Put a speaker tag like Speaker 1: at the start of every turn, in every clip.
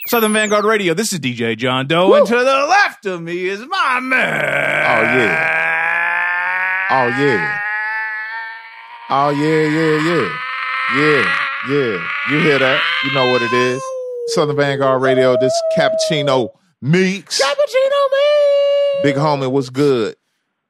Speaker 1: Southern Vangard Radio. This is DJ John Doe, and to the left of me is my man.
Speaker 2: Oh yeah. Oh yeah. Oh yeah. You hear that? You know what it is. Southern Vangard Radio. This is Cappuccino Meeks. Big homie, what's good?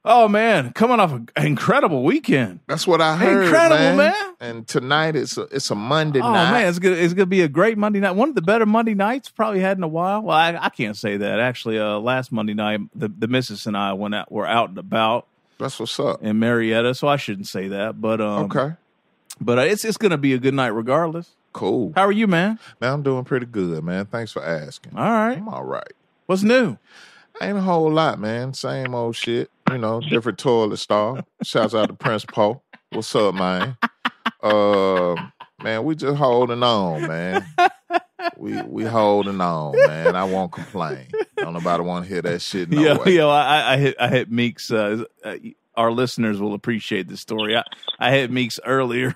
Speaker 1: Oh man, coming off an incredible weekend.
Speaker 2: That's what I heard.
Speaker 1: Incredible, man.
Speaker 2: And tonight it's a Monday night.
Speaker 1: Oh man, it's gonna be a great Monday night. One of the better Monday nights probably had in a while. Well, I can't say that actually. Last Monday night, the missus and I were out and about.
Speaker 2: That's what's up
Speaker 1: in Marietta, so I shouldn't say that. But
Speaker 2: okay.
Speaker 1: But it's gonna be a good night regardless.
Speaker 2: Cool.
Speaker 1: How are you, man?
Speaker 2: Man, I'm doing pretty good, man. Thanks for asking.
Speaker 1: All right,
Speaker 2: I'm all right.
Speaker 1: What's new?
Speaker 2: Ain't a whole lot, man. Same old shit. You know, different toilet stall. Shouts out to Prince Poe. What's up, man? Man, we just holding on, man. We holding on, man. I won't complain. Don't nobody want to hear that shit. No way.
Speaker 1: I hit Meeks. Our listeners will appreciate this story. I hit Meeks earlier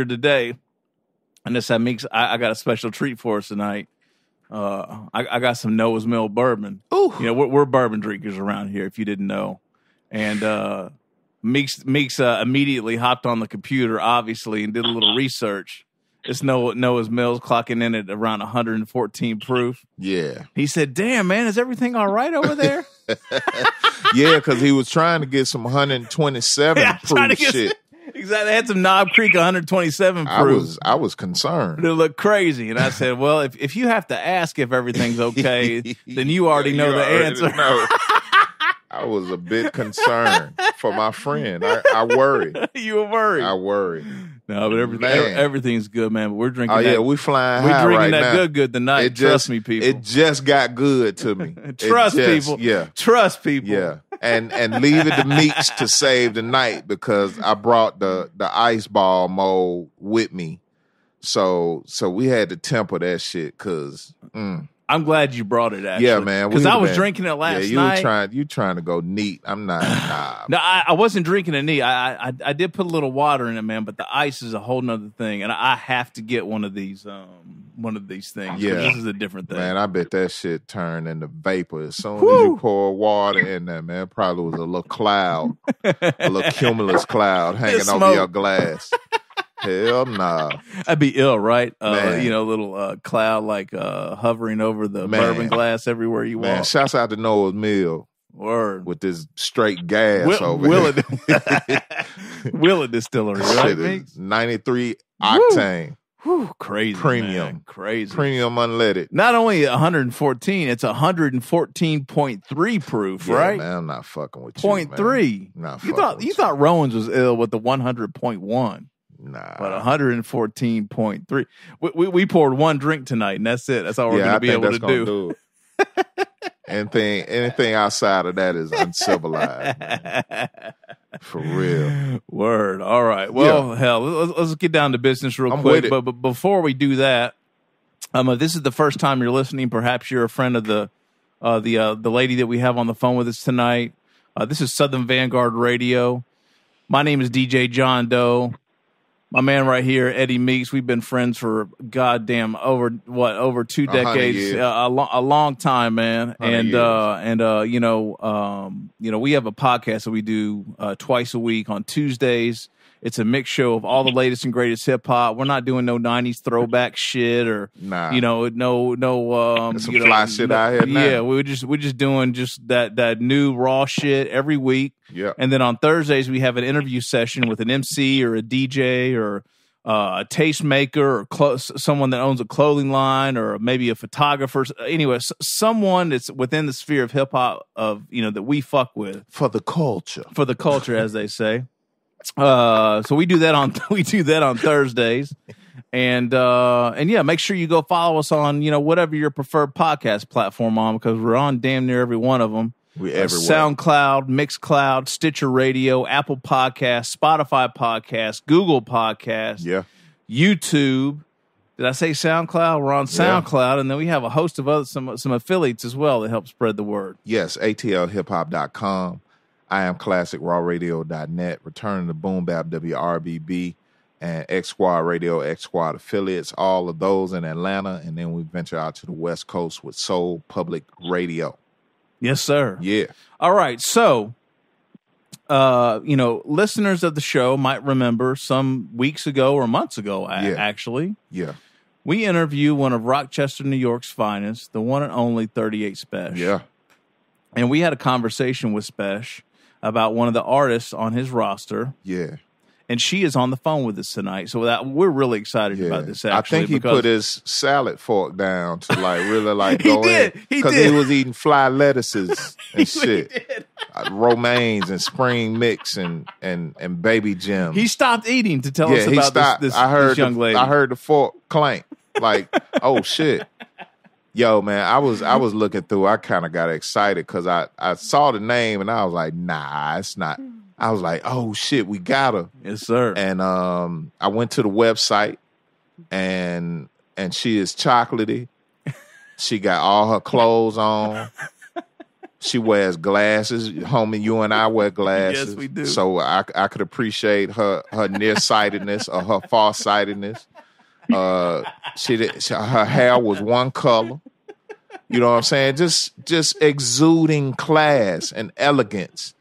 Speaker 1: today, and I said, Meeks, I got a special treat for us tonight. I got some Noah's Mill bourbon.
Speaker 2: Ooh.
Speaker 1: You know, we're bourbon drinkers around here, if you didn't know. And Meeks immediately hopped on the computer, obviously, and did a little research. It's Noah's Mill's clocking in at around 114 proof.
Speaker 2: Yeah.
Speaker 1: He said, damn, man, is everything all right over there?
Speaker 2: Yeah, because he was trying to get some 127 proof shit.
Speaker 1: Exactly. They had some Knob Creek 127 proof.
Speaker 2: I was concerned.
Speaker 1: It looked crazy. And I said, well, if you have to ask if everything's okay, then you already know the answer.
Speaker 2: I was a bit concerned for my friend. I worry.
Speaker 1: You were worried.
Speaker 2: I worry.
Speaker 1: No, but everything's good, man. But we're drinking.
Speaker 2: Oh yeah, we flying high right now.
Speaker 1: We're drinking that good tonight. Trust me, people.
Speaker 2: It just got good to me.
Speaker 1: Trust people.
Speaker 2: Yeah.
Speaker 1: Trust people.
Speaker 2: Yeah. And leave it to Meeks to save the night because I brought the ice ball mold with me. So we had to temper that shit because
Speaker 1: I'm glad you brought it, actually.
Speaker 2: Yeah, man.
Speaker 1: Because I was drinking it last night.
Speaker 2: You trying to go neat. I'm not. Nah.
Speaker 1: No, I wasn't drinking it neat. I did put a little water in it, man, but the ice is a whole nother thing. And I have to get one of these things.
Speaker 2: Yeah.
Speaker 1: This is a different thing.
Speaker 2: Man, I bet that shit turned into vapor as soon as you pour water in there, man. It probably was a little cloud, a little cumulus cloud hanging over your glass. Hell nah.
Speaker 1: I'd be ill, right? A little cloud like hovering over the bourbon glass everywhere you walk.
Speaker 2: Man, shouts out to Noah's Mill.
Speaker 1: Word.
Speaker 2: With this straight gas over here.
Speaker 1: Willett Distillery, right?
Speaker 2: 93 octane.
Speaker 1: Whew, crazy.
Speaker 2: Premium.
Speaker 1: Man. Crazy.
Speaker 2: Premium unleaded.
Speaker 1: Not only 114, it's 114.3 proof, right?
Speaker 2: Man, I'm not fucking with
Speaker 1: 0.3. You thought Rowan's was ill with the 100.1.
Speaker 2: Nah.
Speaker 1: But 114.3. We poured one drink tonight, and that's it. That's all we're going to be able to do.
Speaker 2: Anything outside of that is uncivilized, man. For real.
Speaker 1: Word. All right. Well, hell, let's get down to business real quick. But before we do that, if this is the first time you're listening, perhaps you're a friend of the lady that we have on the phone with us tonight. This is Southern Vangard Radio. My name is DJ John Doe. My man right here, Eddie Meeks, we've been friends for goddamn over 2 decades, a long time, man. And we have a podcast that we do twice a week on Tuesdays. It's a mix show of all the latest and greatest hip hop. We're not doing no 90s throwback shit or
Speaker 2: no
Speaker 1: some
Speaker 2: fly shit out here now.
Speaker 1: Yeah, we're just doing that new raw shit every week.
Speaker 2: Yeah.
Speaker 1: And then on Thursdays we have an interview session with an MC or a DJ or a tastemaker or someone that owns a clothing line or maybe a photographer. Anyway, someone that's within the sphere of hip hop that we fuck with
Speaker 2: for the culture,
Speaker 1: as they say. So we do that on Thursdays, and make sure you go follow us on whatever your preferred podcast platform on, because we're on damn near every one of them.
Speaker 2: We everywhere.
Speaker 1: SoundCloud, Mixcloud, Stitcher Radio, Apple Podcasts, Spotify Podcasts, Google Podcasts, YouTube. Did I say SoundCloud? We're on SoundCloud, and then we have a host of some affiliates as well that help spread the word.
Speaker 2: Yes, atlhiphop.com. I am classicrawradio.net, returning to BoomBap WRBB, and X Squad Radio, X Squad affiliates, all of those in Atlanta. And then we venture out to the West Coast with Soul Public Radio.
Speaker 1: Yes, sir.
Speaker 2: Yeah.
Speaker 1: All right. So, listeners of the show might remember some weeks ago or months ago, actually.
Speaker 2: Yeah.
Speaker 1: We interviewed one of Rochester, New York's finest, the one and only 38 Spesh.
Speaker 2: Yeah.
Speaker 1: And we had a conversation with Spesh about one of the artists on his roster.
Speaker 2: Yeah.
Speaker 1: And she is on the phone with us tonight. So we're really excited about this, actually.
Speaker 2: I think he put his salad fork down to really
Speaker 1: he
Speaker 2: go
Speaker 1: did.
Speaker 2: in. Because he was eating fly lettuces and shit. Romaines and spring mix and baby Jim.
Speaker 1: He stopped eating to tell us about this young lady.
Speaker 2: I heard the fork clank. Like, oh shit. Yo, man, I was looking through. I kind of got excited because I saw the name and I was like, nah, it's not. I was like, oh shit, we got her.
Speaker 1: Yes, sir.
Speaker 2: And I went to the website and she is chocolatey. She got all her clothes on. She wears glasses. Homie, you and I wear glasses.
Speaker 1: Yes, we do.
Speaker 2: So I could appreciate her nearsightedness or her farsightedness. Her hair was one color. You know what I'm saying? Just exuding class and elegance.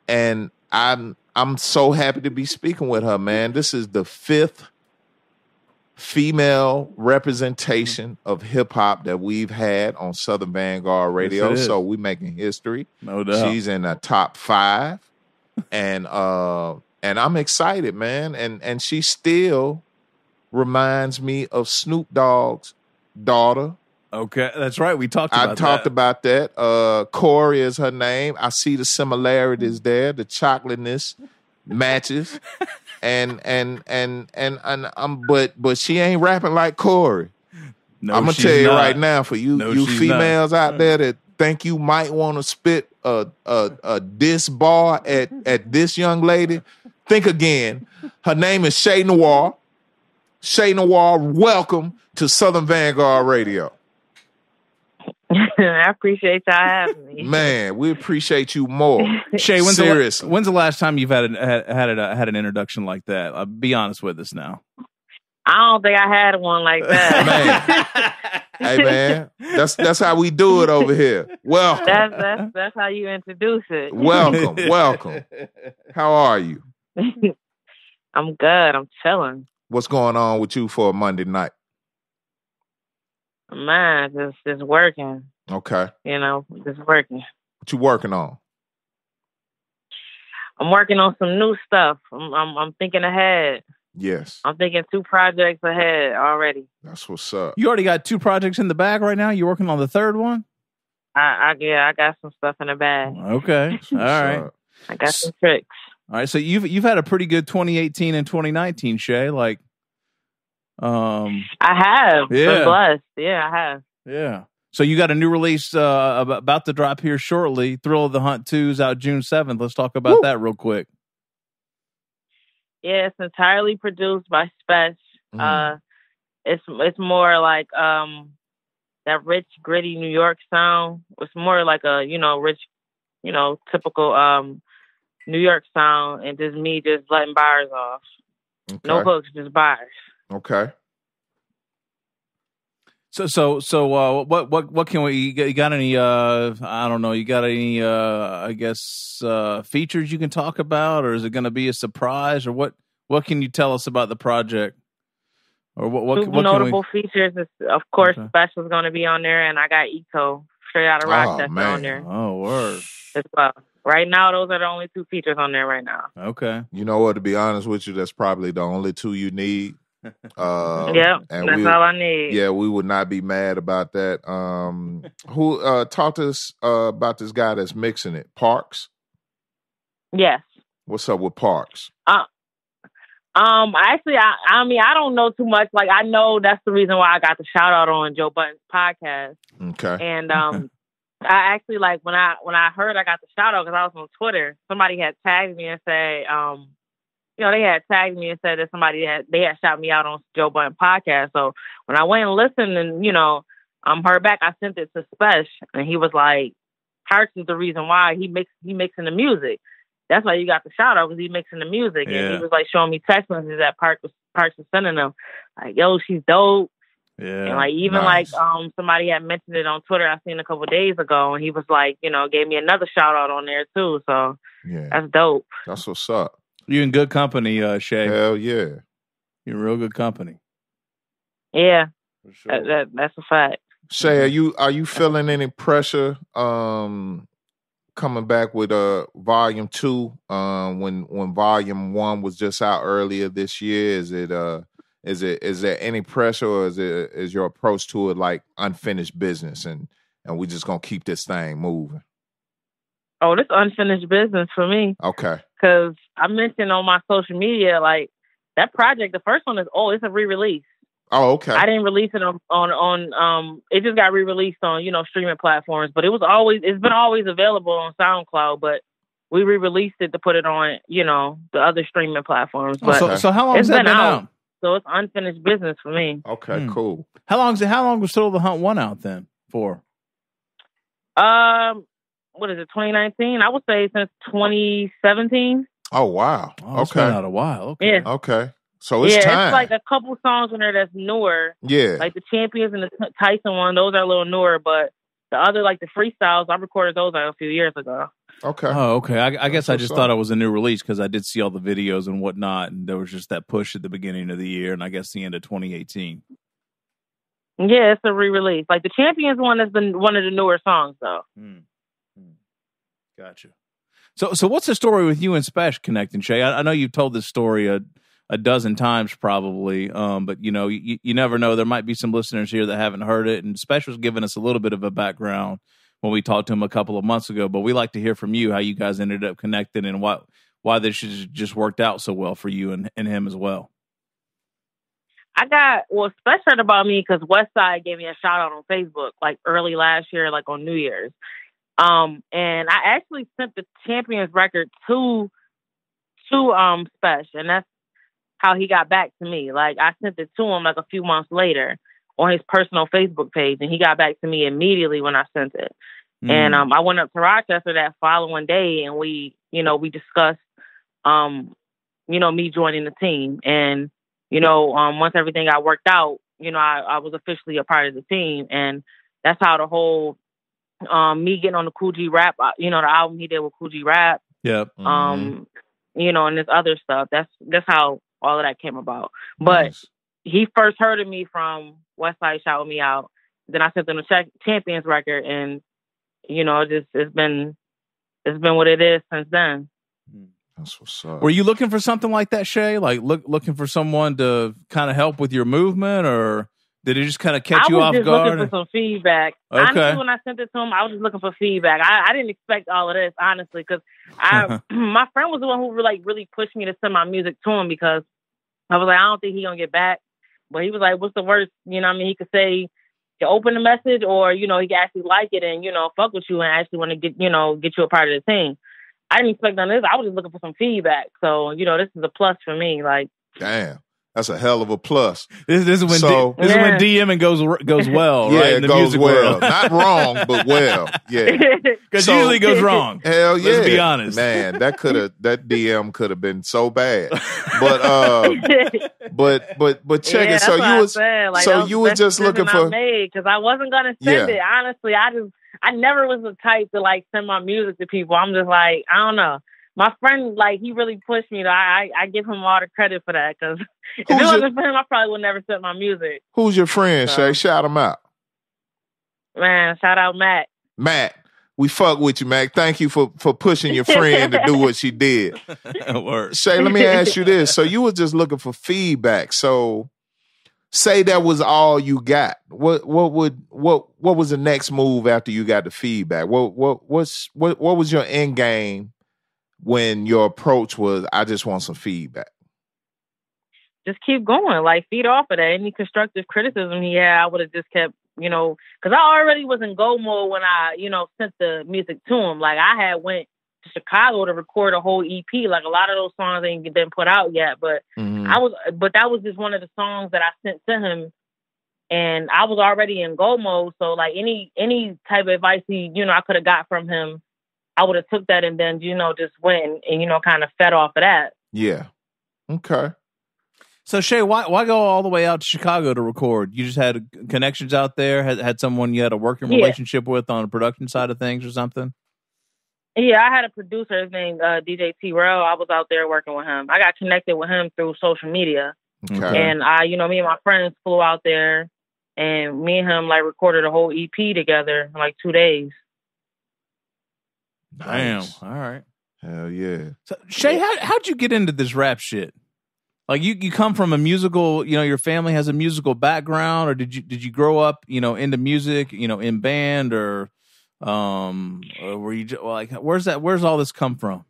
Speaker 2: And I'm so happy to be speaking with her, man. This is the 5th female representation of hip hop that we've had on Southern Vanguard Radio.
Speaker 1: Yes,
Speaker 2: so we're making history.
Speaker 1: No doubt.
Speaker 2: She's in the top 5. And I'm excited, man. And she still reminds me of Snoop Dogg's daughter.
Speaker 1: Okay, that's right. We talked about that.
Speaker 2: I talked about that. Corey is her name. I see the similarities there. The chocolateness matches. But she ain't rapping like Corey.
Speaker 1: No,
Speaker 2: I'm gonna tell you right now, for you females out there that think you might want to spit a diss bar at this young lady, think again. Her name is Che Noir. Che Noir, welcome to Southern Vanguard Radio.
Speaker 3: I appreciate y'all having me.
Speaker 2: Man, we appreciate you more.
Speaker 1: Che, when's
Speaker 2: seriously,
Speaker 1: the last time you've had an introduction like that? Be honest with us now.
Speaker 3: I don't think I had one like that.
Speaker 2: Man. Hey man, that's how we do it over here. Welcome.
Speaker 3: That's how you introduce it.
Speaker 2: Welcome. How are you?
Speaker 3: I'm good. I'm chilling.
Speaker 2: What's going on with you for a Monday night?
Speaker 3: Man, just working.
Speaker 2: Okay.
Speaker 3: Just working.
Speaker 2: What you working on?
Speaker 3: I'm working on some new stuff. I'm thinking ahead.
Speaker 2: Yes.
Speaker 3: I'm thinking 2 projects ahead already.
Speaker 2: That's what's up.
Speaker 1: You already got 2 projects in the bag right now? You working on the 3rd one?
Speaker 3: I got some stuff in the bag.
Speaker 1: Okay. All right.
Speaker 3: I got some tricks.
Speaker 1: All right. So you've had a pretty good 2018 and 2019, Che. Like,
Speaker 3: I have.
Speaker 1: Yeah.
Speaker 3: Been blessed. Yeah, I have.
Speaker 1: Yeah. So you got a new release about to drop here shortly. Thrill of the Hunt 2 is out June 7th. Let's talk about that real quick.
Speaker 3: Yeah, it's entirely produced by Spesh. It's more like that rich, gritty New York sound. It's more like a rich, typical New York sound, and just me just letting bars off.
Speaker 2: Okay.
Speaker 3: No hooks, just bars.
Speaker 2: Okay.
Speaker 1: So what can we? You got any? I don't know. You got any? I guess features you can talk about, or is it going to be a surprise, or what? What can you tell us about the project? Or what
Speaker 3: notable features? Is, of course, Spesh is going to be on there, and I got Eco straight out of Rochester on there.
Speaker 1: Oh, word!
Speaker 3: As well. Right now, those are the only 2 features on there right now.
Speaker 1: Okay.
Speaker 2: You know what? To be honest with you, that's probably the only 2 you need.
Speaker 3: Yep, that's all I need.
Speaker 2: Yeah, we would not be mad about that. Who talked to us about this guy that's mixing it? Parks?
Speaker 3: Yes.
Speaker 2: What's up with Parks?
Speaker 3: Actually, I mean, I don't know too much. Like, I know that's the reason why I got the shout out on Joe Budden's podcast.
Speaker 2: Okay.
Speaker 3: And I actually, like, when I heard I got the shout out, because I was on Twitter, somebody had tagged me and say, they had tagged me and said that they had shouted me out on Joe Budden podcast. So when I went and listened and, heard back, I sent it to Spesh, and he was like, Parks is the reason why he mixing the music. That's why you got the shout out, because he mixing the music.
Speaker 1: Yeah.
Speaker 3: And he was like showing me text messages that Parks person sending them. Like, yo, she's dope.
Speaker 1: Yeah.
Speaker 3: And like even
Speaker 2: nice.
Speaker 3: like somebody had mentioned it on Twitter I seen a couple of days ago, and he was like, you know, gave me another shout out on there too. So
Speaker 2: Yeah.
Speaker 3: that's dope.
Speaker 2: That's what's up.
Speaker 1: You're in good company, Shay.
Speaker 2: Hell yeah.
Speaker 1: You're in real good company.
Speaker 3: Yeah.
Speaker 1: For sure.
Speaker 3: That's a fact.
Speaker 2: Shay, are you feeling any pressure coming back with volume 2 when volume 1 was just out earlier this year? Is there any pressure, or is your approach to it like unfinished business and we just gonna keep this thing moving?
Speaker 3: Oh, this unfinished business for me.
Speaker 2: Okay.
Speaker 3: Because I mentioned on my social media, like, that project, the first one is it's a re-release.
Speaker 2: Oh, okay.
Speaker 3: I didn't release it on it just got re-released on, you know, streaming platforms, but it's been always available on SoundCloud, but we re-released it to put it on, you know, the other streaming platforms. But
Speaker 1: so how long has that been out?
Speaker 3: So it's unfinished business for me.
Speaker 2: Okay, cool.
Speaker 1: How long was Still the Hunt 1 out then for?
Speaker 3: What is it, 2019? I would say since 2017.
Speaker 2: Oh, wow.
Speaker 1: Oh, it's been out a while. Okay.
Speaker 3: Yeah.
Speaker 2: Okay. So it's time.
Speaker 3: It's like a couple songs in there that's newer.
Speaker 2: Yeah.
Speaker 3: Like the Champions and the Tyson one, those are a little newer, but the other, like the freestyles, I recorded those a few years ago.
Speaker 2: Okay.
Speaker 1: Oh, okay. I guess I just thought it was a new release because I did see all the videos and whatnot, and there was just that push at the beginning of the year, and I guess the end of 2018.
Speaker 3: Yeah, it's a re-release. Like the Champions one has been one of the newer songs, though.
Speaker 1: Gotcha. So what's the story with you and Spesh connecting, Shay? I know you've told this story a dozen times probably, but you know, you never know. There might be some listeners here that haven't heard it, and Spesh was giving us a little bit of a background when we talked to him a couple of months ago, but we like to hear from you how you guys ended up connecting and why this just worked out so well for you and him as well.
Speaker 3: Spesh heard about me because Westside gave me a shout out on Facebook like early last year, like on New Year's. And I actually sent the Champions record to Spesh, and that's how he got back to me. Like I sent it to him like a few months later on his personal Facebook page, and he got back to me immediately when I sent it. And I went up to Rochester that following day, and we discussed me joining the team. And once everything got worked out, I was officially a part of the team, and that's how the whole me getting on the Cool G Rap, the album he did with Cool G Rap.
Speaker 1: Yep.
Speaker 3: And this other stuff. That's how all of that came about. But he first heard of me from Westside shouting me out. Then I sent him the Champions record, and it's been what it is since then.
Speaker 2: That's what's up.
Speaker 1: Were you looking for something like that, Shay? Like looking for someone to kind of help with your movement, or did it just kind of catch you off guard?
Speaker 3: I was just looking for some feedback.
Speaker 1: Okay.
Speaker 3: Honestly, when I sent it to him, I was just looking for feedback. I didn't expect all of this, honestly, because my friend was the one who really pushed me to send my music to him, because I was like, I don't think he's gonna get back. But he was like, what's the worst? He could say to open the message, or he could actually like it and fuck with you and actually want to get you a part of the team. I didn't expect none of this. I was just looking for some feedback. So this is a plus for me. Like,
Speaker 2: damn. That's a hell of a plus.
Speaker 1: This is when DMing goes well,
Speaker 2: yeah,
Speaker 1: right?
Speaker 2: It
Speaker 1: in the
Speaker 2: goes
Speaker 1: music
Speaker 2: well.
Speaker 1: world.
Speaker 2: Not wrong, but well. Yeah.
Speaker 1: Because usually it goes wrong.
Speaker 2: Hell yeah.
Speaker 1: Let's be honest.
Speaker 2: Man, that DM could have been so bad. But check it. So you was just looking for,
Speaker 3: because I wasn't gonna send it. Honestly, I never was the type to like send my music to people. I'm just like, I don't know. My friend, like, he really pushed me. I give him all the credit for that, because if it wasn't for him, I probably would never send my music.
Speaker 2: Who's your friend, Shay? Shout him out.
Speaker 3: Man, shout out Matt.
Speaker 2: Matt, we fuck with you, Mac. Thank you for pushing your friend to do what she did. Shay, let me ask you this. So you were just looking for feedback. So say that was all you got. What was the next move after you got the feedback? What was your end game when your approach was, I just want some feedback?
Speaker 3: Just keep going. Like, feed off of that. Any constructive criticism he had, I would have just kept, because I already was in go mode when I, sent the music to him. Like, I had went to Chicago to record a whole EP. Like, a lot of those songs ain't been put out yet, but that was just one of the songs that I sent to him, and I was already in go mode. So, like, any type of advice he, I could have got from him, I would have took that and then, just went and kind of fed off of that.
Speaker 2: Yeah. Okay.
Speaker 1: So Shay, why go all the way out to Chicago to record? You just had connections out there, had someone you had a working relationship with on the production side of things or something?
Speaker 3: Yeah, I had a producer. His name DJ T-Rail. I was out there working with him. I got connected with him through social media.
Speaker 2: Okay.
Speaker 3: And me and my friends flew out there, and me and him like recorded a whole EP together in like 2 days.
Speaker 2: Nice.
Speaker 1: Damn. All right.
Speaker 2: Hell yeah.
Speaker 1: So Shay, how'd you get into this rap shit? Like you come from a musical, your family has a musical background, or did you grow up, into music, in band, or were you like, where's all this come from?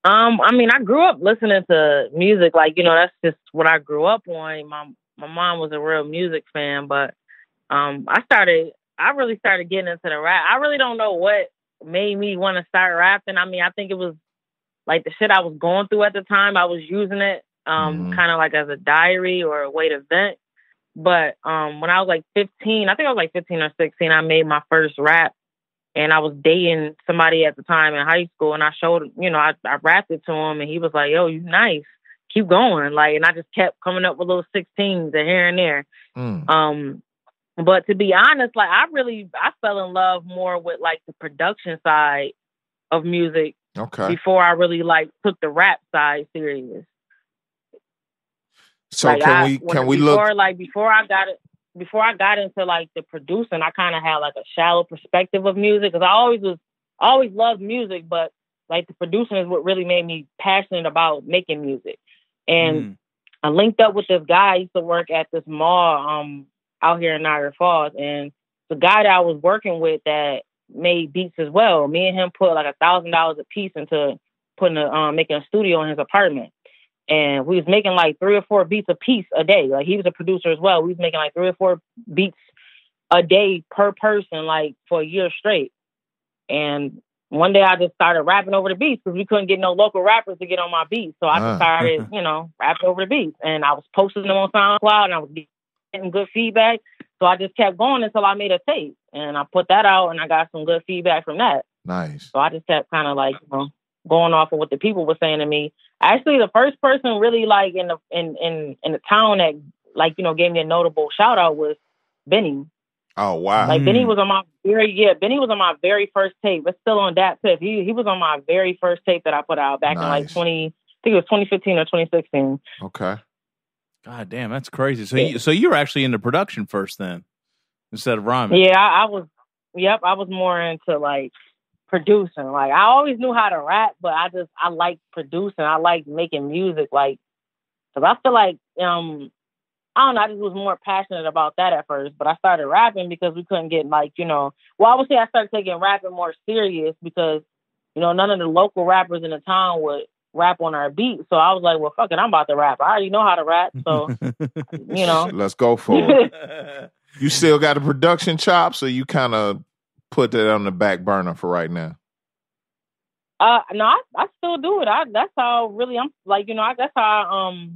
Speaker 3: I grew up listening to music, like, that's just what I grew up on. My mom was a real music fan, but I really started getting into the rap. I really don't know what made me want to start rapping. I think it was like the shit I was going through at the time. I was using it kind of like as a diary or a way to vent. But when I was like 15, I think I was like 15 or 16, I made my first rap. And I was dating somebody at the time in high school, and I showed, I rapped it to him, and he was like, "Yo, you nice, keep going." Like, and I just kept coming up with little 16s here and there. But to be honest, like I fell in love more with like the production side of music.
Speaker 2: Okay.
Speaker 3: Before I really like took the rap side serious.
Speaker 2: So
Speaker 3: like before I got into like the producing, I kind of had like a shallow perspective of music, because I always loved music, but like the producing is what really made me passionate about making music. And I linked up with this guy. I used to work at this mall out here in Niagara Falls, and the guy that I was working with that made beats as well. Me and him put like $1,000 a piece into making a studio in his apartment. And we was making like 3 or 4 beats a piece a day. Like he was a producer as well. We was making like 3 or 4 beats a day per person, like for a year straight. And one day I just started rapping over the beats because we couldn't get no local rappers to get on my beats. So I just started, rapping over the beats. And I was posting them on SoundCloud, and I was getting good feedback. So I just kept going until I made a tape. And I put that out, and I got some good feedback from that.
Speaker 2: Nice.
Speaker 3: So I just kept kind of like, going off of what the people were saying to me. Actually, the first person really like in the town that like, gave me a notable shout out was Benny.
Speaker 2: Oh wow.
Speaker 3: Like Benny was on my very first tape. It's still on that tip. He was on my very first tape that I put out back in like 2015 or 2016.
Speaker 2: Okay.
Speaker 1: God damn, that's crazy. So you were actually into production first then, instead of rhyming.
Speaker 3: Yeah, I was. Yep, I was more into like producing. Like I always knew how to rap, but I like producing. I like making music. Like, cause I feel like I don't know. I just was more passionate about that at first. But I started rapping because we couldn't get like Well, I would say I started taking rapping more serious because none of the local rappers in the town would rap on our beat. So I was like, well, fuck it, I'm about to rap. I already know how to rap, so
Speaker 2: let's go for it. You still got the production chops, or you kind of put that on the back burner for right now?
Speaker 3: No, I still do it. That's how really I'm like, that's how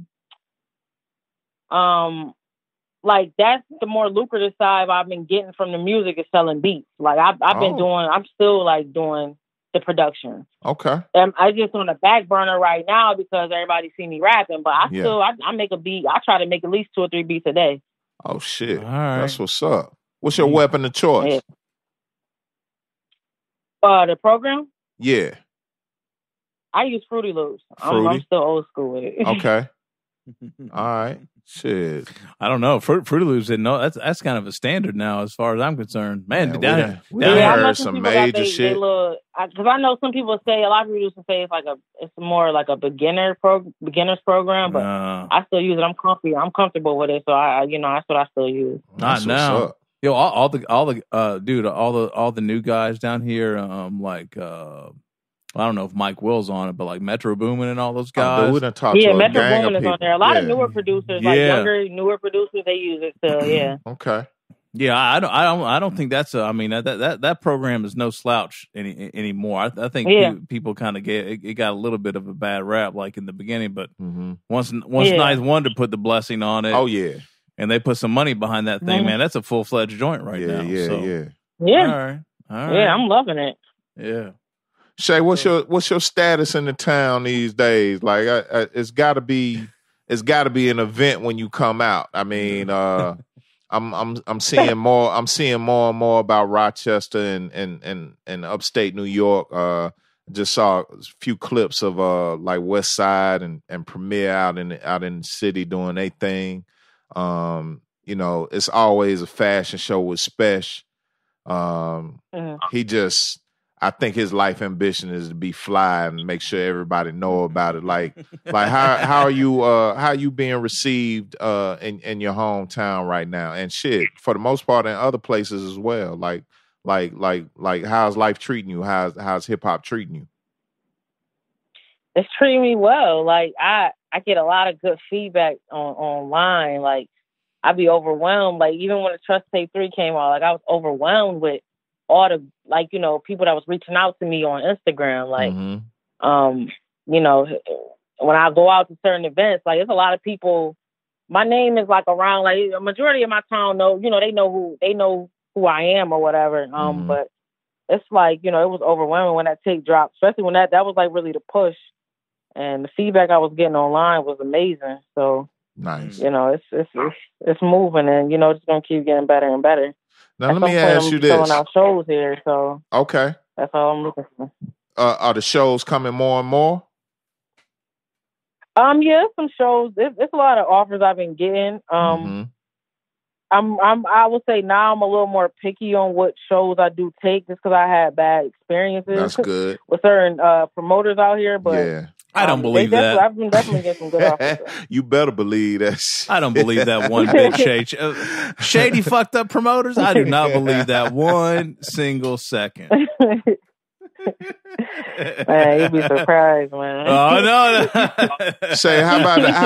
Speaker 3: like that's the more lucrative side I've been getting from the music is selling beats. Like I'm still like doing the production.
Speaker 2: Okay.
Speaker 3: I just on the back burner right now because everybody see me rapping, but I make a beat. I try to make at least 2 or 3 beats a day.
Speaker 2: Oh shit.
Speaker 1: All right.
Speaker 2: That's what's up. What's your weapon of choice?
Speaker 3: The program?
Speaker 2: Yeah.
Speaker 3: I use Fruity Loops. I'm still old school with it.
Speaker 2: Okay. All right. Shit.
Speaker 1: I don't know. Fruity Loops didn't know. That's kind of a standard now as far as I'm concerned. Man, down
Speaker 3: I know
Speaker 2: some major shit.
Speaker 3: Because I know some people say, a lot of producers say it's more like a beginner's program, but I still use it. I'm comfortable with it, so that's what I still use.
Speaker 1: Not now. Yo, all the new guys down here, I don't know if Mike Will's on it, but like Metro Boomin and all those guys.
Speaker 3: Metro Boomin is on there. A lot of newer producers, like younger, newer producers, they use it still. Yeah.
Speaker 2: Okay.
Speaker 1: Yeah, I don't think that's. That program is no slouch anymore. I think people kind of got a little bit of a bad rap like in the beginning, but once Ninth Wonder put the blessing on it.
Speaker 2: Oh yeah.
Speaker 1: And they put some money behind that thing, man. That's a full-fledged joint right now.
Speaker 2: Yeah.
Speaker 1: All right.
Speaker 3: Yeah, I'm loving it.
Speaker 1: Yeah.
Speaker 2: Shay, what's your status in the town these days? Like, it's got to be it's got to be an event when you come out. I mean, I'm seeing more. I'm seeing more and more about Rochester and upstate New York. Just saw a few clips of like West Side and Premier out in the city doing their thing. You know, it's always a fashion show with Spesh. He just, I think his life ambition is to be fly and make sure everybody know about it. Like how are you being received in your hometown right now? And shit, for the most part, in other places as well. Like how's life treating you? How's hip hop treating you?
Speaker 3: It's treating me well. Like I get a lot of good feedback online. Like I'd be overwhelmed. Like even when the Trust Tape 3 came out, like I was overwhelmed with all the, like, you know, people that was reaching out to me on Instagram. Like, you know, when I go out to certain events, like there's a lot of people, my name is like around, like a majority of my town know, you know, they know who I am or whatever. But it's like, you know, it was overwhelming when that tape dropped, especially when that was like really the push. And the feedback I was getting online was amazing. So,
Speaker 2: nice.
Speaker 3: You know, it's moving, and you know, it's gonna keep getting better and better.
Speaker 2: Now let me ask you this:
Speaker 3: selling out shows here, so
Speaker 2: okay,
Speaker 3: that's all I'm looking for.
Speaker 2: Are the shows coming more and more?
Speaker 3: Yeah, some shows. It's a lot of offers I've been getting. I would say now I'm a little more picky on what shows I do take, just because I had bad experiences.
Speaker 2: That's good
Speaker 3: with certain promoters out here, but.
Speaker 2: Yeah.
Speaker 1: I don't believe that.
Speaker 3: I've been definitely getting some good offers.
Speaker 2: You better believe that.
Speaker 1: I don't believe that one bit, Shady fucked up promoters. I do not believe that one single second.
Speaker 3: Man, you'd be surprised, man.
Speaker 1: Oh no.
Speaker 2: Say, how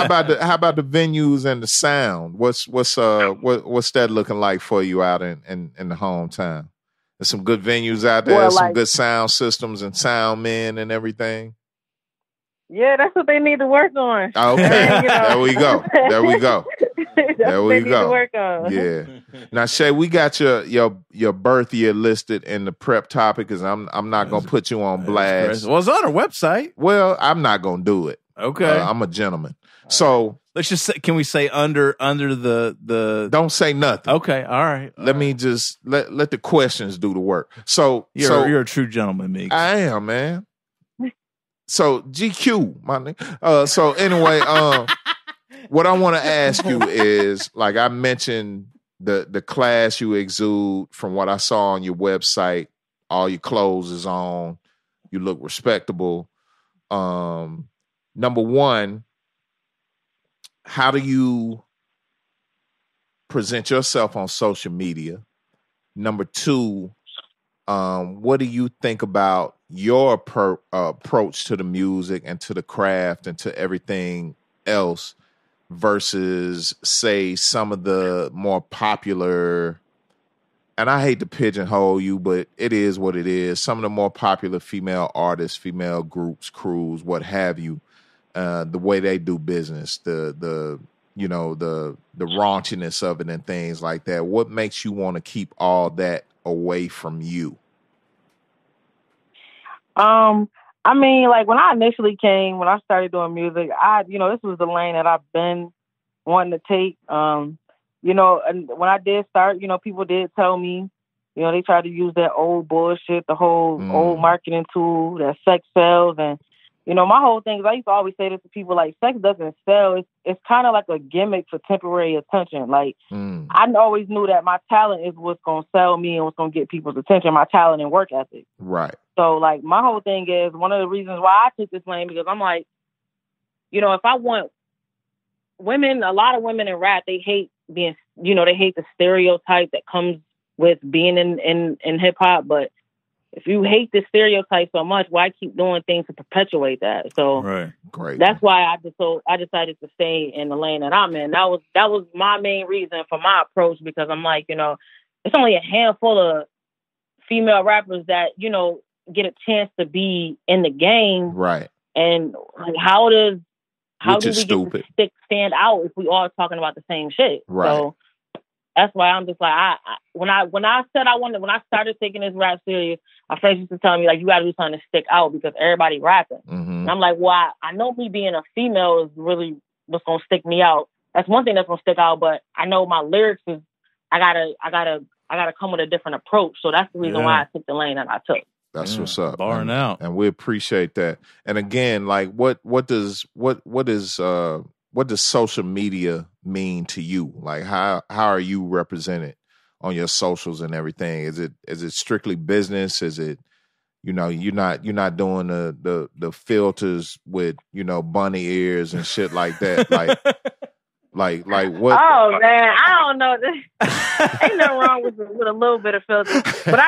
Speaker 2: about the venues and the sound? What's that looking like for you out in the hometown? There's some good venues out there, some good sound systems and sound men and everything.
Speaker 3: Yeah, that's what they need to work on.
Speaker 2: Okay, you know. There we go.
Speaker 3: That's what they need to work on.
Speaker 2: Yeah. Now, Shay, we got your birth year listed in the prep topic, because I'm not gonna put you on blast.
Speaker 1: Well, it's on our website.
Speaker 2: Well, I'm not gonna do it.
Speaker 1: Okay,
Speaker 2: I'm a gentleman. So
Speaker 1: let's just say, can we say under the?
Speaker 2: Don't say nothing.
Speaker 1: Okay, all right.
Speaker 2: Let me just let the questions do the work. So
Speaker 1: you're a true gentleman, Meeks.
Speaker 2: I am, man. So GQ, my nigga. So anyway, what I want to ask you is, like I mentioned, the class you exude from what I saw on your website. All your clothes is on. You look respectable. Number one, how do you present yourself on social media? Number two, what do you think about your approach to the music and to the craft and to everything else versus, say, some of the more popular, and I hate to pigeonhole you, but it is what it is, some of the more popular female artists, female groups, crews, what have you, the way they do business, the you know, the raunchiness of it and things like that. What makes you want to keep all that away from you?
Speaker 3: I mean, like when I initially came, when I started doing music, this was the lane that I've been wanting to take. You know, and when I did start, you know, people did tell me, you know, they tried to use that old bullshit, the whole old marketing tool, that sex sells. And, you know, my whole thing is, I used to always say this to people, like, sex doesn't sell. It's kind of like a gimmick for temporary attention. Like, I always knew that my talent is what's going to sell me and what's going to get people's attention, my talent and work ethic.
Speaker 2: Right.
Speaker 3: So, like, my whole thing is, one of the reasons why I took this lane, because I'm like, you know, if I want women, a lot of women in rap, they hate being, you know, they hate the stereotype that comes with being in hip hop. But if you hate the stereotype so much, why keep doing things to perpetuate that? So
Speaker 2: right. Great.
Speaker 3: That's why I decided to stay in the lane that I'm in. That was my main reason for my approach, because I'm like, you know, it's only a handful of female rappers that, you know, get a chance to be in the game.
Speaker 2: Right.
Speaker 3: And like, how do we
Speaker 2: stupid.
Speaker 3: Get to stand out if we all talking about the same shit?
Speaker 2: Right.
Speaker 3: So that's why I'm just like, when I started taking this rap serious, my friends used to tell me, like, you got to do something to stick out because everybody rapping.
Speaker 2: Mm-hmm.
Speaker 3: And I'm like, well, I know me being a female is really what's gonna stick me out. That's one thing that's gonna stick out. But I know my lyrics is I gotta come with a different approach. So that's the reason why I took the lane that I took.
Speaker 2: That's what's up.
Speaker 1: Barring out.
Speaker 2: And we appreciate that. And again, like what does social media mean to you? Like how are you represented on your socials and everything? Is it strictly business? Is it, you know, you're not doing the filters with, you know, bunny ears and shit like that. Like what?
Speaker 3: Oh man, I don't know. Ain't nothing wrong with a little bit of filter. But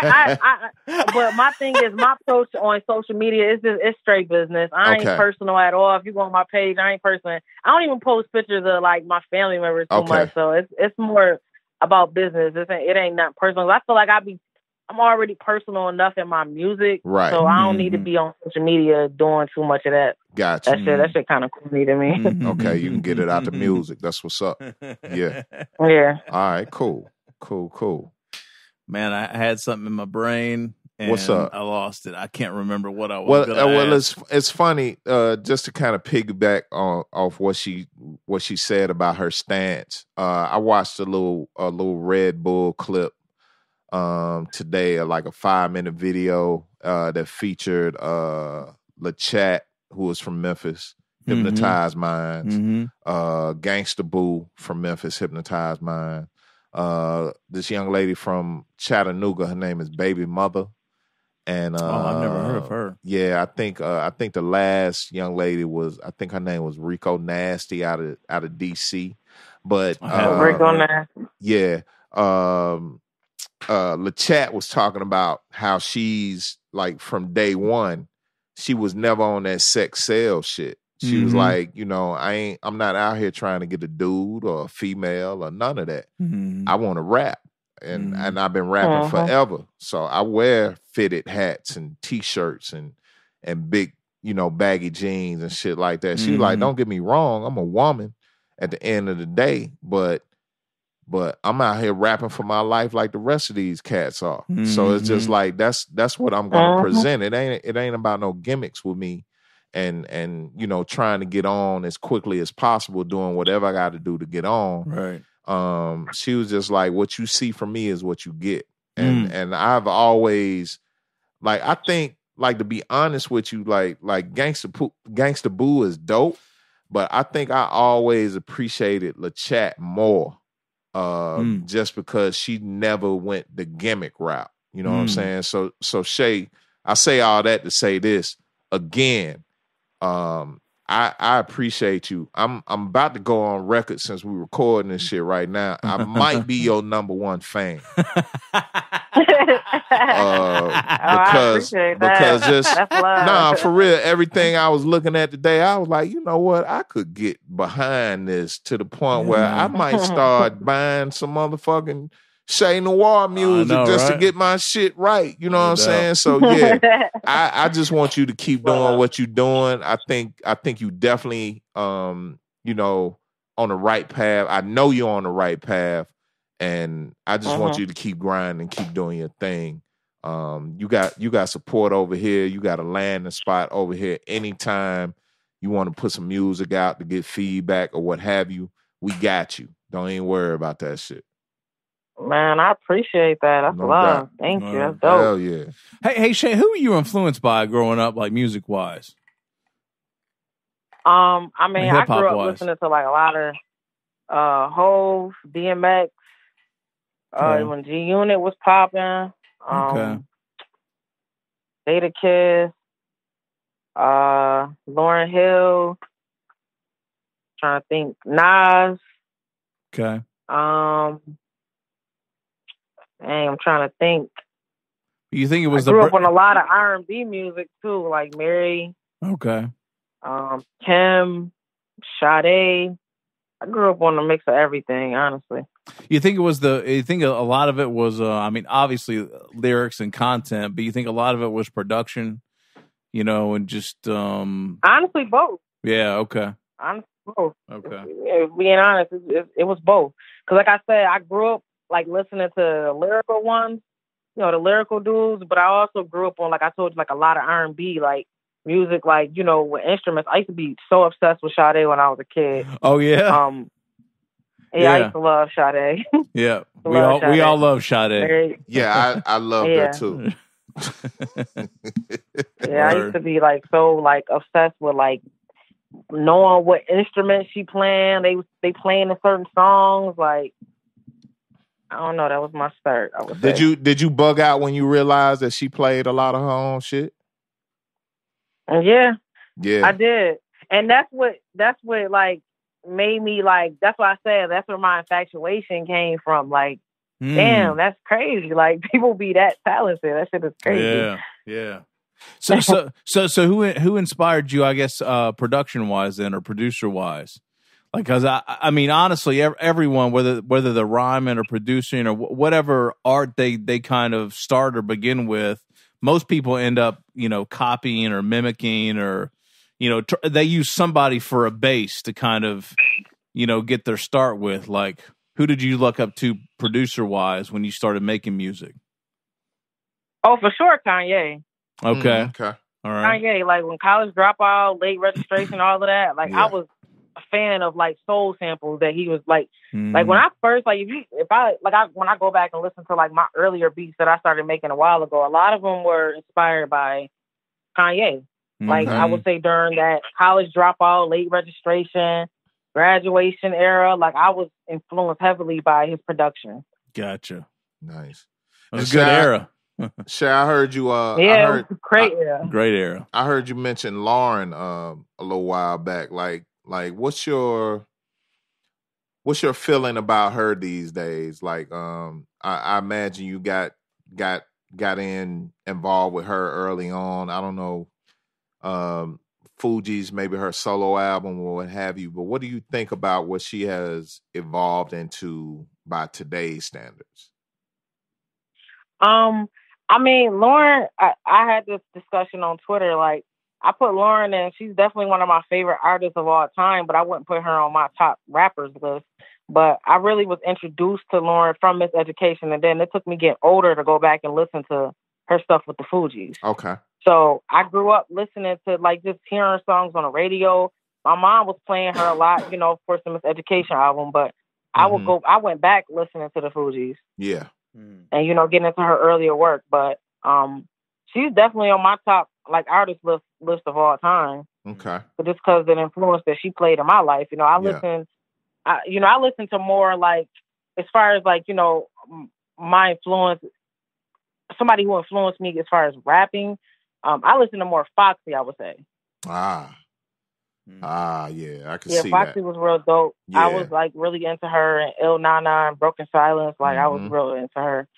Speaker 3: but my thing is, my approach on social media it's straight business. I ain't personal at all. If you go on my page, I ain't personal. I don't even post pictures of like my family members too much. So it's more about business. It ain't nothing personal. I feel like I'm already personal enough in my music,
Speaker 2: right?
Speaker 3: So I don't need to be on social media doing too much of that.
Speaker 2: Gotcha.
Speaker 3: That shit kind of corny to me.
Speaker 2: Okay, you can get it out the music. That's what's up. Yeah.
Speaker 3: Yeah.
Speaker 2: All right. Cool.
Speaker 1: Man, I had something in my brain. And
Speaker 2: what's up?
Speaker 1: I lost it. I can't remember what I was.
Speaker 2: Well, it's funny. Just to kind of piggyback off what she said about her stance. I watched a little Red Bull clip today, like a 5-minute video that featured LaChat, who is from Memphis, Hypnotized Minds, Gangsta Boo from Memphis, Hypnotized Mind. This young lady from Chattanooga, her name is Baby Mother. And
Speaker 1: I've never heard of her.
Speaker 2: Yeah, I think the last young lady was, I think her name was Rico Nasty out of DC. But
Speaker 3: Rico Nasty.
Speaker 2: Yeah. LaChat was talking about how she's like from day one, she was never on that sex sales shit. She was like, you know, I'm not out here trying to get a dude or a female or none of that. I want to rap. And I've been rapping forever. So I wear fitted hats and t-shirts and big, you know, baggy jeans and shit like that. She was like, don't get me wrong, I'm a woman at the end of the day, but I'm out here rapping for my life like the rest of these cats are. So it's just like that's what I'm gonna present. It ain't about no gimmicks with me and you know, trying to get on as quickly as possible, doing whatever I gotta do to get on.
Speaker 1: Right.
Speaker 2: She was just like, what you see from me is what you get. And I've always, like, I think, like, to be honest with you, like Gangsta Boo is dope, but I think I always appreciated LaChat more, just because she never went the gimmick route. You know what I'm saying? So Shay, I say all that to say this again. I appreciate you. I'm about to go on record since we're recording this shit right now. I might be your number one fan. Because just for real, everything I was looking at today, I was like, you know what? I could get behind this to the point where I might start buying some motherfucking Che Noir music to get my shit right. You know what I'm saying? So yeah, I just want you to keep doing what you're doing. I think you definitely you know, on the right path. I know you're on the right path, and I just want you to keep grinding, keep doing your thing. You got support over here. You got a landing spot over here. Anytime you want to put some music out to get feedback or what have you, we got you. Don't even worry about that shit.
Speaker 3: Man, I appreciate that. That's love. Thank you. That's dope.
Speaker 2: Hell yeah.
Speaker 1: Hey, Shay, who were you influenced by growing up, like music wise?
Speaker 3: I mean, I grew up listening to like a lot of Hove, DMX, when G Unit was popping, Data Kiss, Lauryn Hill, trying to think, Nas.
Speaker 1: Okay.
Speaker 3: I'm trying to think.
Speaker 1: You think it was
Speaker 3: I grew up on a lot of R&B music too, like Mary.
Speaker 1: Okay.
Speaker 3: Kim, Sade. I grew up on a mix of everything, honestly.
Speaker 1: You think a lot of it was, I mean, obviously lyrics and content, but you think a lot of it was production, you know, and just...
Speaker 3: Honestly, both.
Speaker 1: Yeah, okay.
Speaker 3: Honestly, both.
Speaker 1: Okay.
Speaker 3: Being honest, it was both. Because like I said, I grew up like listening to the lyrical ones, you know, the lyrical dudes, but I also grew up on, like I told you, like a lot of R&B, like music, like, you know, with instruments. I used to be so obsessed with Sade when I was a kid.
Speaker 1: Oh yeah.
Speaker 3: I used to love Sade.
Speaker 1: Yeah, we all love Sade.
Speaker 2: Yeah, I love her too.
Speaker 3: Yeah, I used to be like so like obsessed with like knowing what instruments she playing. They playing in certain songs. Like, I don't know. That was my start. I would say.
Speaker 2: Did you bug out when you realized that she played a lot of her own shit?
Speaker 3: Yeah, I did, and that's what like made me like. That's why I said that's where my infatuation came from. Like, damn, that's crazy. Like, people be that talented. That shit is crazy.
Speaker 1: Yeah. So who inspired you? I guess production wise then, or producer wise. Like, cause I mean, honestly, everyone, whether they're rhyming or producing or whatever art they kind of start or begin with, most people end up, you know, copying or mimicking or, you know, they use somebody for a base to kind of, you know, get their start with. Like, who did you look up to producer wise when you started making music?
Speaker 3: Oh, for sure, Kanye.
Speaker 1: Okay.
Speaker 2: Okay.
Speaker 1: All right.
Speaker 3: Kanye, like when College Dropout, Late Registration, all of that. Like, I was a fan of like soul samples that he was like when I first like when I go back and listen to like my earlier beats that I started making a while ago, a lot of them were inspired by Kanye. Like, I would say during that College Dropout, Late Registration, Graduation era, like I was influenced heavily by his production.
Speaker 1: Gotcha.
Speaker 2: Nice.
Speaker 1: It was a good era.
Speaker 2: Shay, I heard you.
Speaker 3: Great era.
Speaker 1: Great era.
Speaker 2: I heard you mention Lauren a little while back. Like, what's your feeling about her these days? Like, I imagine you got involved with her early on. I don't know, Fuji's maybe her solo album or what have you. But what do you think about what she has evolved into by today's standards?
Speaker 3: I mean, Lauren, I had this discussion on Twitter. Like, I put Lauren in. She's definitely one of my favorite artists of all time, but I wouldn't put her on my top rappers list. But I really was introduced to Lauren from Miseducation, and then it took me getting older to go back and listen to her stuff with the Fugees.
Speaker 2: Okay.
Speaker 3: So I grew up listening to, like, just hearing songs on the radio. My mom was playing her a lot, you know, of course, the Miseducation album, but I went back listening to the Fugees.
Speaker 2: Yeah.
Speaker 3: And, you know, getting into her earlier work. But she's definitely on my top, like, artist list of all time.
Speaker 2: Okay.
Speaker 3: But just because of the influence that she played in my life, you know, I listen to more, like, as far as, like, you know, my influence, somebody who influenced me as far as rapping, I listen to more Foxy, I would say.
Speaker 2: Yeah, I can see
Speaker 3: Foxy
Speaker 2: that.
Speaker 3: was real dope.
Speaker 2: Yeah.
Speaker 3: I was like really into her and Il Nana and Broken Silence. Like, I was real into her.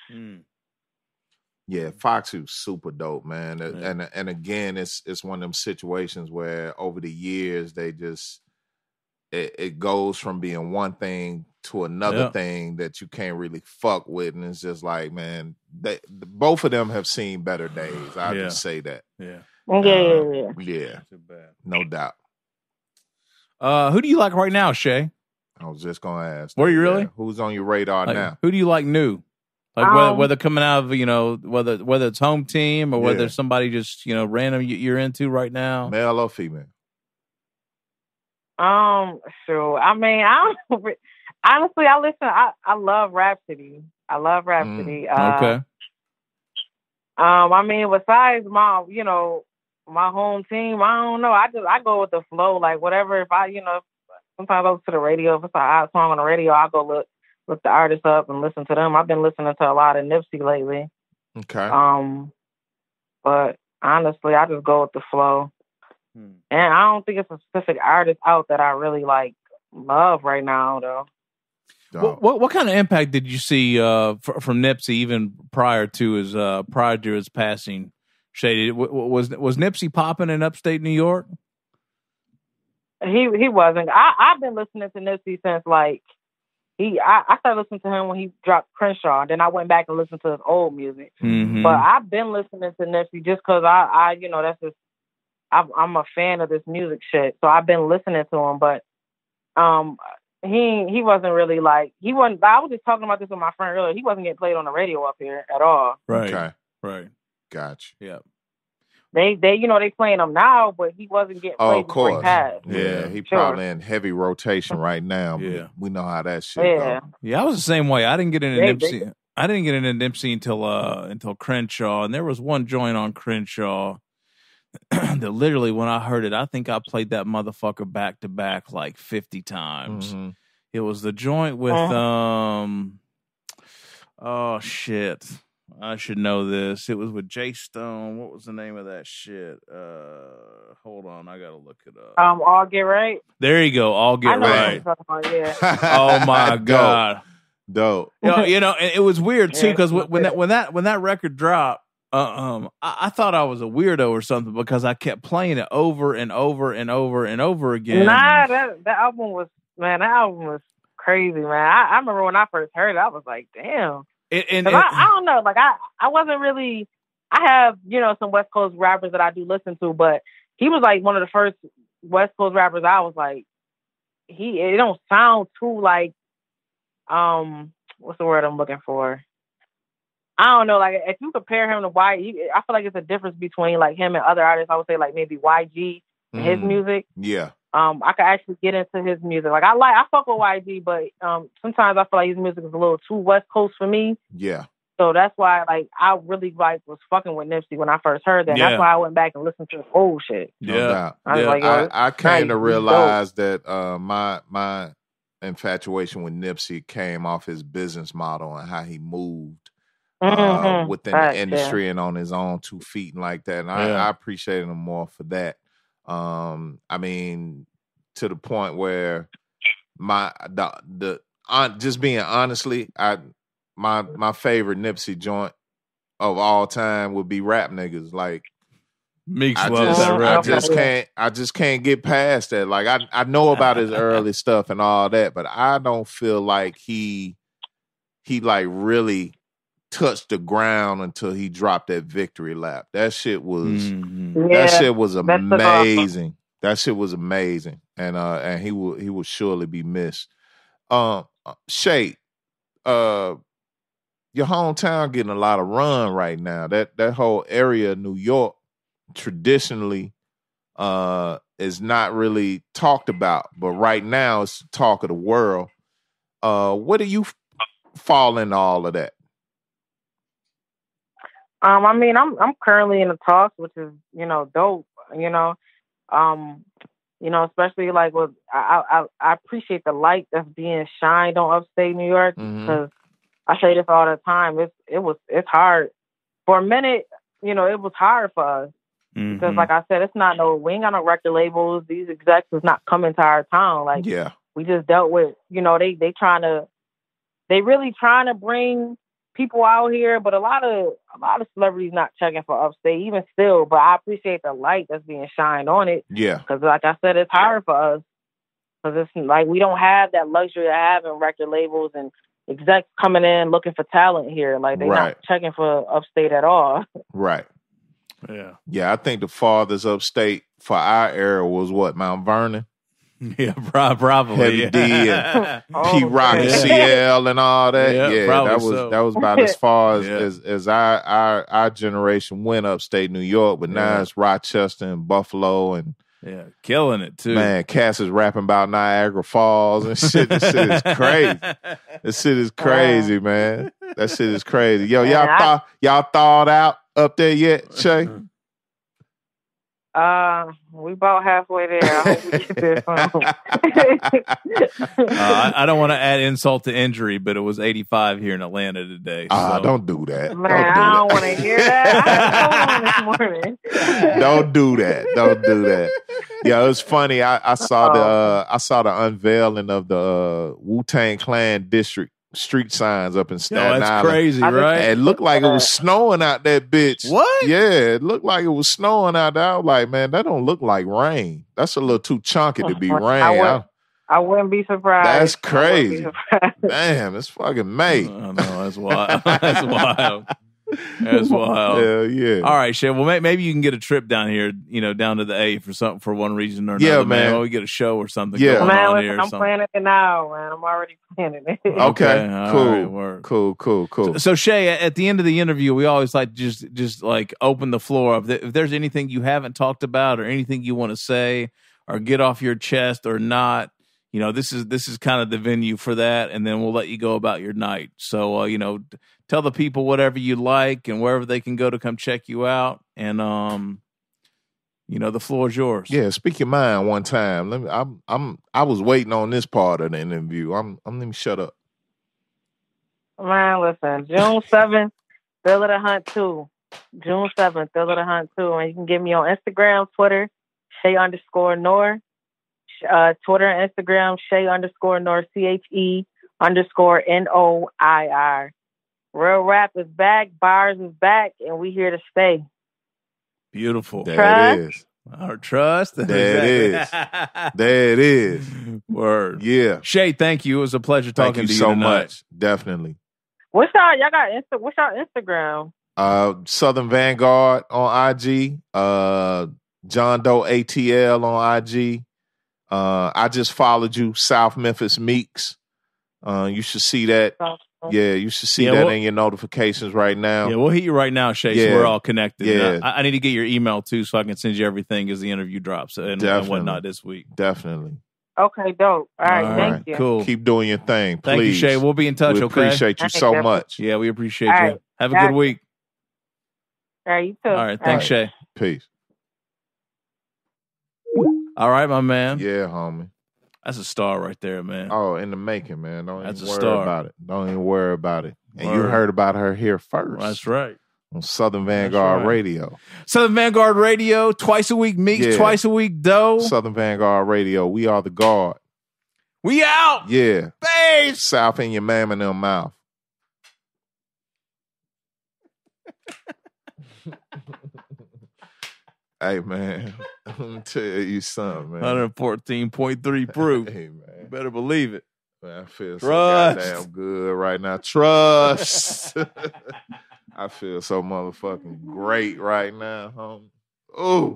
Speaker 2: Yeah, Foxy was super dope, man. And again, it's one of them situations where over the years they just it goes from being one thing to another thing that you can't really fuck with, and it's just like, man, both of them have seen better days. I just say that.
Speaker 1: Yeah.
Speaker 2: Yeah. No doubt.
Speaker 1: Who do you like right now, Shay?
Speaker 2: I was just gonna ask.
Speaker 1: Were you really?
Speaker 2: Yeah. Who's on your radar now?
Speaker 1: Who do you like new? Like whether coming out of, you know, whether it's home team or whether somebody just, you know, random you're into right now,
Speaker 2: male or female?
Speaker 3: So I mean, honestly, I love Rhapsody.
Speaker 1: Okay.
Speaker 3: I mean, besides my home team, I don't know. I go with the flow. Like, whatever. If I, you know, sometimes I listen to the radio. If it's a hot song on the radio, I'll go look the artist up and listen to them. I've been listening to a lot of Nipsey lately.
Speaker 2: Okay.
Speaker 3: But honestly, I just go with the flow. And I don't think it's a specific artist out that I really like love right now, though.
Speaker 1: What kind of impact did you see from Nipsey even prior to his passing? Shady, was Nipsey popping in upstate New York?
Speaker 3: He wasn't. I've been listening to Nipsey since like I started listening to him when he dropped Crenshaw, and then I went back and listened to his old music. But I've been listening to Nipsey just because I you know, that's just I'm a fan of this music shit, so I've been listening to him. But he wasn't really like he wasn't. I was just talking about this with my friend earlier. He wasn't getting played on the radio up here at all.
Speaker 1: Right.
Speaker 2: Okay.
Speaker 1: Right.
Speaker 2: Gotcha.
Speaker 1: Yeah.
Speaker 3: they playing him now, but he wasn't getting played before he passed.
Speaker 2: Yeah, he probably in heavy rotation right now. Yeah, we know how that shit go.
Speaker 1: Yeah, I was the same way. I didn't get into Nipsey. I didn't get into Nipsey until Crenshaw, and there was one joint on Crenshaw that literally, when I heard it, I think I played that motherfucker back to back like 50 times. Mm-hmm. It was the joint with oh shit, I should know this. It was with Jay Stone. What was the name of that shit? Hold on, I gotta look it up.
Speaker 3: All Get Right.
Speaker 1: There you go. All Get Right. Oh my god,
Speaker 2: dope.
Speaker 1: You know, and it was weird too because when that record dropped, I thought I was a weirdo or something because I kept playing it over and over and over and over again.
Speaker 3: Nah, that album was crazy, man. I remember when I first heard it, I was like, damn. I don't know, like I wasn't really. I have some West Coast rappers that I do listen to, but he was like one of the first West Coast rappers. I was like, it don't sound too like what's the word I'm looking for? I don't know. Like if you compare him to YG, I feel like it's a difference between like him and other artists. I would say like maybe YG and his music.
Speaker 2: Yeah.
Speaker 3: I could actually get into his music. Like I fuck with YG, but sometimes I feel like his music is a little too West Coast for me.
Speaker 2: Yeah.
Speaker 3: So that's why like I really was fucking with Nipsey when I first heard that. Yeah. That's why I went back and listened to the old shit.
Speaker 2: Yeah. I came to realize that my infatuation with Nipsey came off his business model and how he moved within the industry and on his own 2 feet and like that. And I appreciated him more for that. I mean, to the point where just being honestly, my favorite Nipsey joint of all time would be Rap Niggas. Like
Speaker 1: Meeks loves that rap.
Speaker 2: I just can't get past that. Like I know about his early stuff and all that, but I don't feel like he like really touched the ground until he dropped that victory lap. That shit was amazing. That shit was amazing. And he will surely be missed. Shay, your hometown getting a lot of run right now. That whole area of New York traditionally is not really talked about, but right now it's the talk of the world. What do you fall into all of that?
Speaker 3: I mean, I'm currently in the talks, which is, dope, especially like with, I appreciate the light that's being shined on upstate New York because I say this all the time. It's hard for a minute, it was hard for us because like I said, we ain't got no record labels. These execs is not coming to our town. Like, we just dealt with, they really trying to bring people out here, but a lot of celebrities not checking for upstate, even still. But I appreciate the light that's being shined on it.
Speaker 2: Yeah,
Speaker 3: because like I said, it's hard for us because it's like we don't have that luxury of having record labels and execs coming in looking for talent here. Like they're not checking for upstate at all.
Speaker 2: Right.
Speaker 1: Yeah.
Speaker 2: I think the farthest upstate for our era was what, Mount Vernon.
Speaker 1: Yeah, probably.
Speaker 2: Heavy D and P Rock and CL and all that. Yeah, that was about as far as our generation went upstate New York. But now it's Rochester and Buffalo and
Speaker 1: killing it too.
Speaker 2: Man, Cass is rapping about Niagara Falls and shit. This shit is crazy. This shit is crazy, man. That shit is crazy. Yo, y'all thawed out up there yet, Shay?
Speaker 3: We about halfway there. I hope we get there soon.
Speaker 1: I don't want to add insult to injury, but it was 85 here in Atlanta today. So.
Speaker 2: Don't do that.
Speaker 3: Man, I don't want to hear that. I had this morning.
Speaker 2: Don't do that. Don't do that. Yeah, it was funny. I saw the unveiling of the Wu-Tang Clan district street signs up in Staten Island.
Speaker 1: That's crazy, right?
Speaker 2: It looked like it was snowing out that bitch.
Speaker 1: What?
Speaker 2: Yeah, it looked like it was snowing out there. I was like, man, that don't look like rain. That's a little too chunky to be rain.
Speaker 3: I wouldn't be surprised.
Speaker 2: That's crazy. Damn, it's fucking May.
Speaker 1: I know, that's wild. That's wild. That's wild.
Speaker 2: Hell yeah.
Speaker 1: All right, Shay. Well, maybe you can get a trip down here, down to the A for something for one reason or another.
Speaker 2: Yeah, man.
Speaker 1: Oh, we get a show or something.
Speaker 2: Yeah,
Speaker 1: going on here
Speaker 3: I'm planning it now, man. I'm already planning it.
Speaker 2: Okay, cool.
Speaker 1: Right,
Speaker 2: Cool.
Speaker 1: So Shay, at the end of the interview, we always like to just like open the floor up. If there's anything you haven't talked about or anything you want to say or get off your chest or not, this is kind of the venue for that, and then we'll let you go about your night. So, tell the people whatever you like and wherever they can go to come check you out. And, the floor is yours.
Speaker 2: Yeah, speak your mind one time. I was waiting on this part of the interview. Let me shut up.
Speaker 3: Man, listen, June 7th, Bill of the Hunt 2. June 7th, Bill of the Hunt 2. And you can get me on Instagram, Twitter, Che_Noir. Twitter and Instagram, Che_Noir, CHE_NOIR. Real rap is back, bars is back, and we here to stay.
Speaker 1: Beautiful.
Speaker 2: There it is.
Speaker 1: Our trust.
Speaker 2: There it is.
Speaker 1: Word.
Speaker 2: Yeah.
Speaker 1: Shay, thank you. It was a pleasure talking to you
Speaker 2: so
Speaker 1: tonight.
Speaker 2: much. Definitely.
Speaker 3: What's y'all got? What's y'all Instagram?
Speaker 2: Southern Vangard on IG. John Doe ATL on IG. I just followed you, South Memphis Meeks. You should see that. Yeah, you should see that in your notifications right now.
Speaker 1: Yeah, we'll hit you right now, Shay, so we're all connected.
Speaker 2: Yeah.
Speaker 1: I need to get your email, too, so I can send you everything as the interview drops and whatnot this week.
Speaker 2: Definitely.
Speaker 3: Okay, dope. All right, thank you.
Speaker 1: Cool.
Speaker 2: Keep doing your thing, please.
Speaker 1: Thank you, Shay. We'll be in touch,
Speaker 2: we appreciate you so much.
Speaker 1: Yeah, we appreciate you. Have a good week.
Speaker 3: All right, you too.
Speaker 1: All right, thanks, Shay.
Speaker 2: Peace.
Speaker 1: All right, my man.
Speaker 2: Yeah, homie.
Speaker 1: That's a star right there, man.
Speaker 2: Oh, in the making, man. Don't
Speaker 1: That's
Speaker 2: even worry about it. Don't even worry about it. And you heard about her here first.
Speaker 1: That's right.
Speaker 2: On Southern Vangard Radio.
Speaker 1: Southern Vangard Radio, twice a week Meeks, twice a week Doe.
Speaker 2: Southern Vangard Radio. We are the guard.
Speaker 1: We out.
Speaker 2: Yeah.
Speaker 1: Babe.
Speaker 2: South in your mam and them mouth. Hey, man. Let me tell you something, man.
Speaker 1: 114.3 proof.
Speaker 2: Hey, man.
Speaker 1: You better believe it.
Speaker 2: Man, I feel so goddamn good right now. Trust. I feel so motherfucking great right now, homie. Ooh.